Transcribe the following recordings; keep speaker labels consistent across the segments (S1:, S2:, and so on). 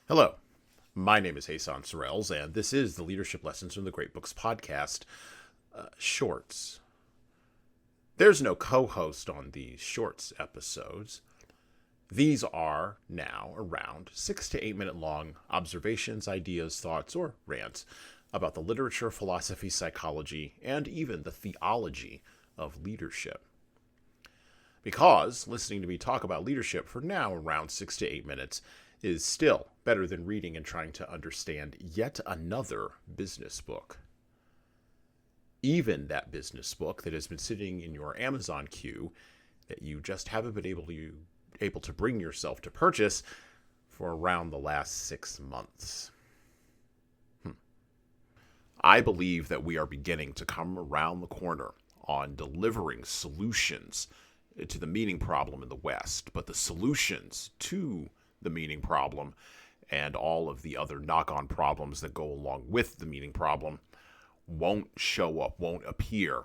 S1: Hello, my name is Hassan Sorrells, and this is the Leadership Lessons from the Great Books podcast, Shorts. There's no co-host on these Shorts episodes. These are now around 6 to 8 minute long observations, ideas, thoughts, or rants about the literature, philosophy, psychology, and even the theology of leadership. Because listening to me talk about leadership for now around 6 to 8 minutes is still better than reading and trying to understand yet another business book. Even that business book that has been sitting in your Amazon queue that you just haven't been able to bring yourself to purchase for around the last 6 months. I believe that we are beginning to come around the corner on delivering solutions to the meaning problem in the West, but the solutions to the meaning problem and all of the other knock-on problems that go along with the meaning problem won't show up, won't appear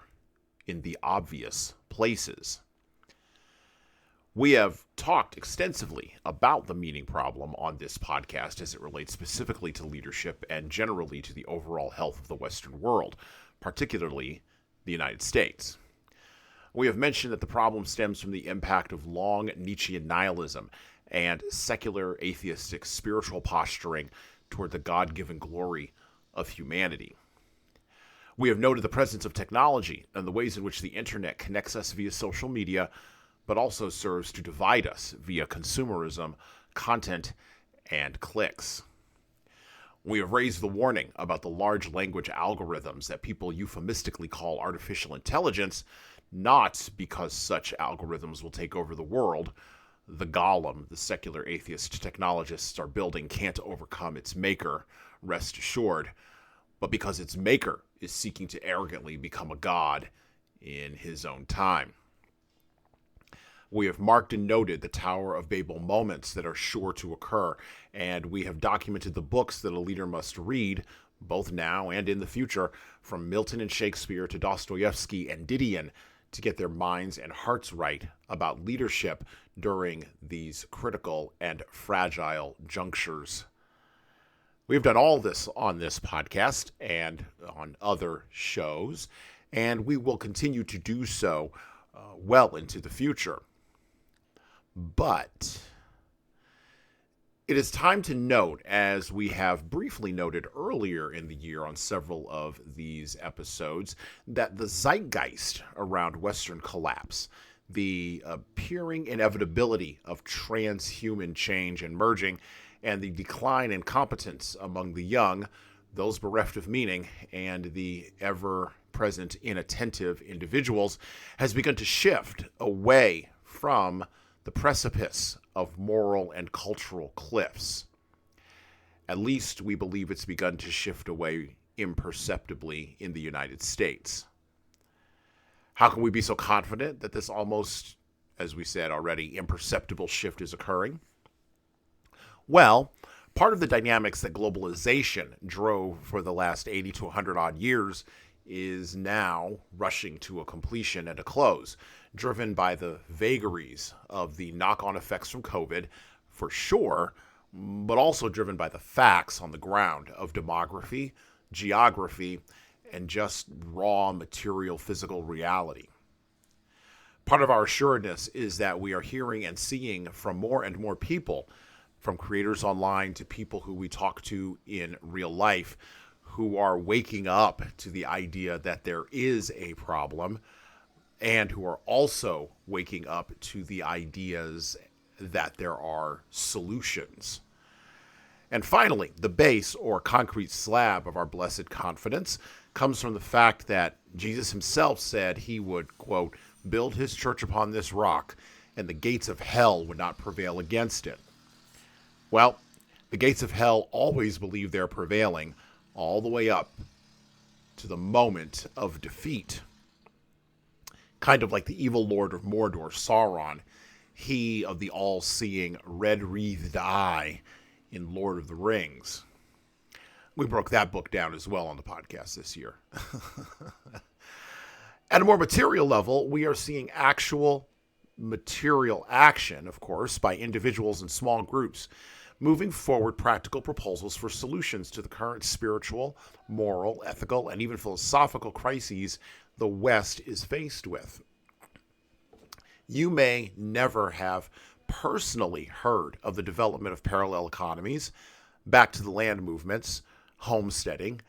S1: in the obvious places. We have talked extensively about the meaning problem on this podcast as it relates specifically to leadership and generally to the overall health of the Western world, particularly the United States. We have mentioned that the problem stems from the impact of long Nietzschean nihilism and secular atheistic spiritual posturing toward the God-given glory of humanity. We have noted the presence of technology and the ways in which the internet connects us via social media, but also serves to divide us via consumerism, content, and clicks. We have raised the warning about the large language algorithms that people euphemistically call artificial intelligence, not because such algorithms will take over the world. The golem the secular atheist technologists are building can't overcome its maker, rest assured, but because its maker is seeking to arrogantly become a god in his own time. We have marked and noted the Tower of Babel moments that are sure to occur, and we have documented the books that a leader must read, both now and in the future, from Milton and Shakespeare to Dostoevsky and Didion, to get their minds and hearts right about leadership during these critical and fragile junctures. We've done all this on this podcast and on other shows, and we will continue to do so well into the future. But it is time to note, as we have briefly noted earlier in the year on several of these episodes, that the zeitgeist around Western collapse, the appearing inevitability of transhuman change and merging, and the decline in competence among the young, those bereft of meaning, and the ever-present inattentive individuals, has begun to shift away from the precipice of moral and cultural cliffs. At least we believe it's begun to shift away imperceptibly in the United States. How can we be so confident that this almost, as we said already, imperceptible shift is occurring? Well, part of the dynamics that globalization drove for the last 80 to 100 odd years is now rushing to a completion and a close, driven by the vagaries of the knock-on effects from COVID, for sure, but also driven by the facts on the ground of demography, geography, and just raw material physical reality. Part of our assuredness is that we are hearing and seeing from more and more people, from creators online to people who we talk to in real life, who are waking up to the idea that there is a problem, and who are also waking up to the ideas that there are solutions. And finally, the base or concrete slab of our blessed confidence comes from the fact that Jesus himself said he would, quote, build his church upon this rock, and the gates of hell would not prevail against it. Well, the gates of hell always believe they're prevailing, all the way up to the moment of defeat. Kind of like the evil lord of Mordor, Sauron, he of the all-seeing red-wreathed eye in Lord of the Rings. We broke that book down as well on the podcast this year. At a more material level, we are seeing actual material action, of course, by individuals and small groups, moving forward practical proposals for solutions to the current spiritual, moral, ethical, and even philosophical crises the West is faced with. You may never have personally heard of the development of parallel economies, back to the land movements, homesteading.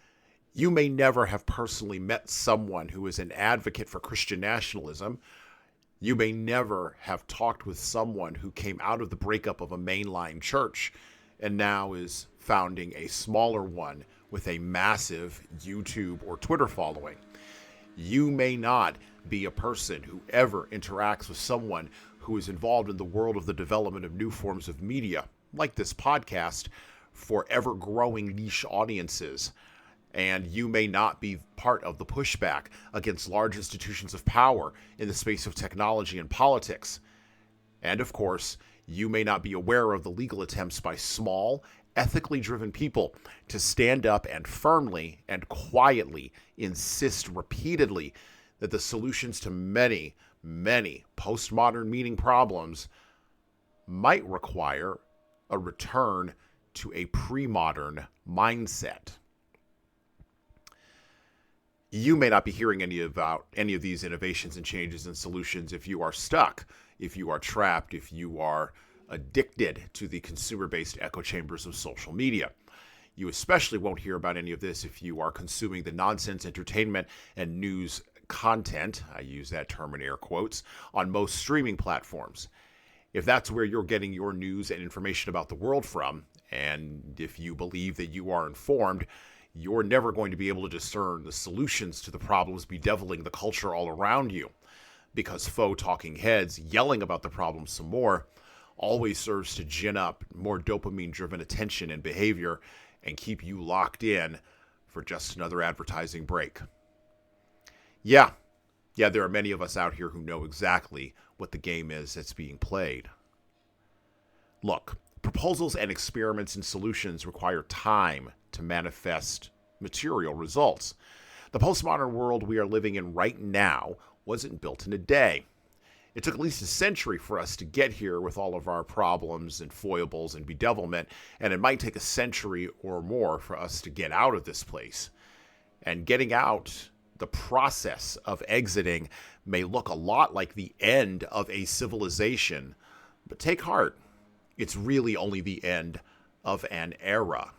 S1: You may never have personally met someone who is an advocate for Christian nationalism. You may never have talked with someone who came out of the breakup of a mainline church and now is founding a smaller one with a massive YouTube or Twitter following. You may not be a person who ever interacts with someone who is involved in the world of the development of new forms of media, like this podcast, for ever-growing niche audiences. And you may not be part of the pushback against large institutions of power in the space of technology and politics. And of course, you may not be aware of the legal attempts by small, ethically driven people to stand up and firmly and quietly insist repeatedly that the solutions to many, many postmodern meaning problems might require a return to a pre-modern mindset. You may not be hearing about any of these innovations and changes and solutions if you are stuck, if you are trapped, if you are addicted to the consumer-based echo chambers of social media. You especially won't hear about any of this if you are consuming the nonsense entertainment and news content, I use that term in air quotes, on most streaming platforms. If that's where you're getting your news and information about the world from, and if you believe that you are informed, you're never going to be able to discern the solutions to the problems bedeviling the culture all around you, because faux talking heads yelling about the problem some more always serves to gin up more dopamine-driven attention and behavior and keep you locked in for just another advertising break. Yeah, there are many of us out here who know exactly what the game is that's being played. Look, proposals and experiments and solutions require time to manifest material results. The postmodern world we are living in right now wasn't built in a day. It took at least a century for us to get here with all of our problems and foibles and bedevilment, and it might take a century or more for us to get out of this place. And getting out, the process of exiting, may look a lot like the end of a civilization, but take heart, it's really only the end of an era.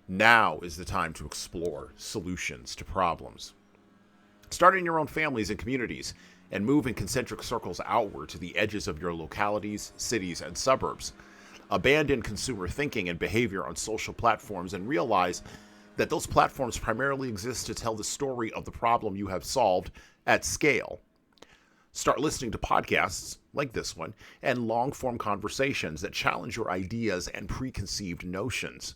S1: Now is the time to explore solutions to problems. Start in your own families and communities, and move in concentric circles outward to the edges of your localities, cities, and suburbs. Abandon consumer thinking and behavior on social platforms and realize that those platforms primarily exist to tell the story of the problem you have solved at scale. Start listening to podcasts like this one and long-form conversations that challenge your ideas and preconceived notions.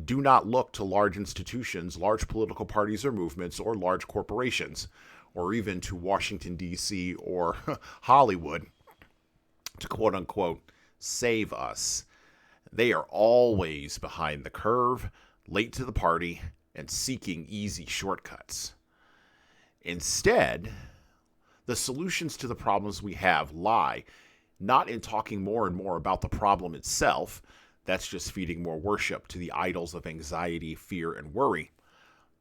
S1: Do not look to large institutions, large political parties or movements, or large corporations, or even to Washington, D.C. or Hollywood to quote-unquote save us. They are always behind the curve, late to the party, and seeking easy shortcuts. Instead, the solutions to the problems we have lie not in talking more and more about the problem itself. That's just feeding more worship to the idols of anxiety, fear, and worry.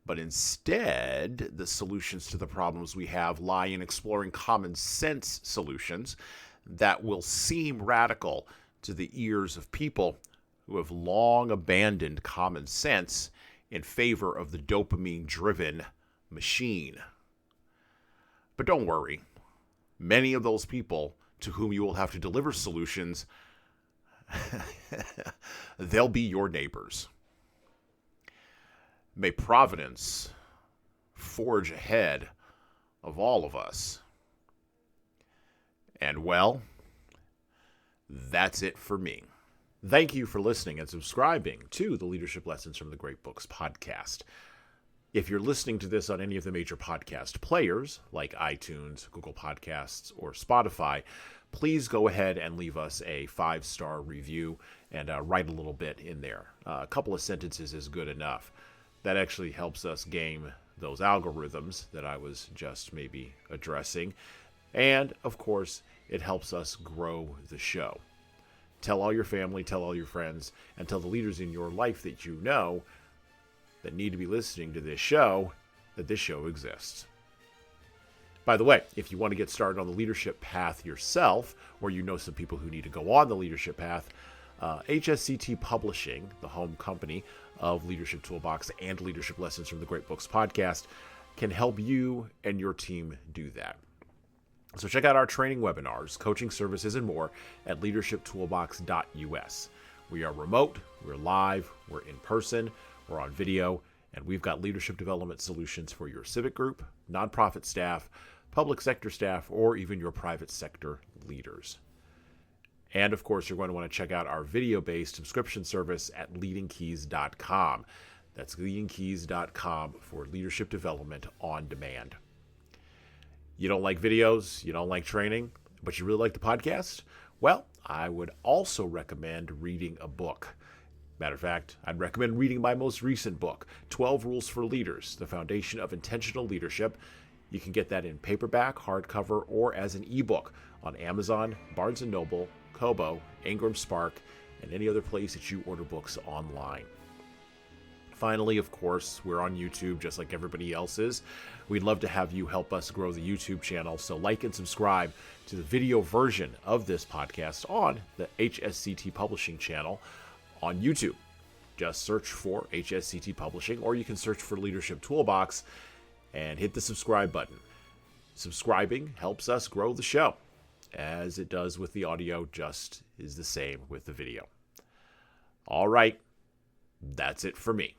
S1: But instead, the solutions to the problems we have lie in exploring common sense solutions that will seem radical to the ears of people who have long abandoned common sense in favor of the dopamine-driven machine. But don't worry. Many of those people to whom you will have to deliver solutions, they'll be your neighbors. May Providence forge ahead of all of us. And well, that's it for me. Thank you for listening and subscribing to the Leadership Lessons from the Great Books podcast. If you're listening to this on any of the major podcast players, like iTunes, Google Podcasts, or Spotify, please go ahead and leave us a 5-star review and write a little bit in there. A couple of sentences is good enough. That actually helps us game those algorithms that I was just maybe addressing. And, of course, it helps us grow the show. Tell all your family, tell all your friends, and tell the leaders in your life that you know that need to be listening to this show that this show exists. By the way, if you want to get started on the leadership path yourself, or you know some people who need to go on the leadership path, HSCT Publishing, the home company of Leadership Toolbox and Leadership Lessons from the Great Books podcast, can help you and your team do that. So check out our training webinars, coaching services, and more at leadershiptoolbox.us. We are remote, we're live, we're in person, we're on video, and we've got leadership development solutions for your civic group, nonprofit staff, public sector staff, or even your private sector leaders. And of course, you're going to want to check out our video-based subscription service at leadingkeys.com. That's leadingkeys.com for leadership development on demand. You don't like videos, you don't like training, but you really like the podcast? Well, I would also recommend reading a book. Matter of fact, I'd recommend reading my most recent book, 12 Rules for Leaders, The Foundation of Intentional Leadership. You can get that in paperback, hardcover, or as an ebook on Amazon, Barnes & Noble, Kobo, Ingram Spark, and any other place that you order books online. Finally, of course, we're on YouTube just like everybody else is. We'd love to have you help us grow the YouTube channel, so like and subscribe to the video version of this podcast on the HSCT Publishing channel on YouTube. Just search for HSCT Publishing, or you can search for Leadership Toolbox and hit the subscribe button. Subscribing helps us grow the show, as it does with the audio, just is the same with the video. All right, that's it for me.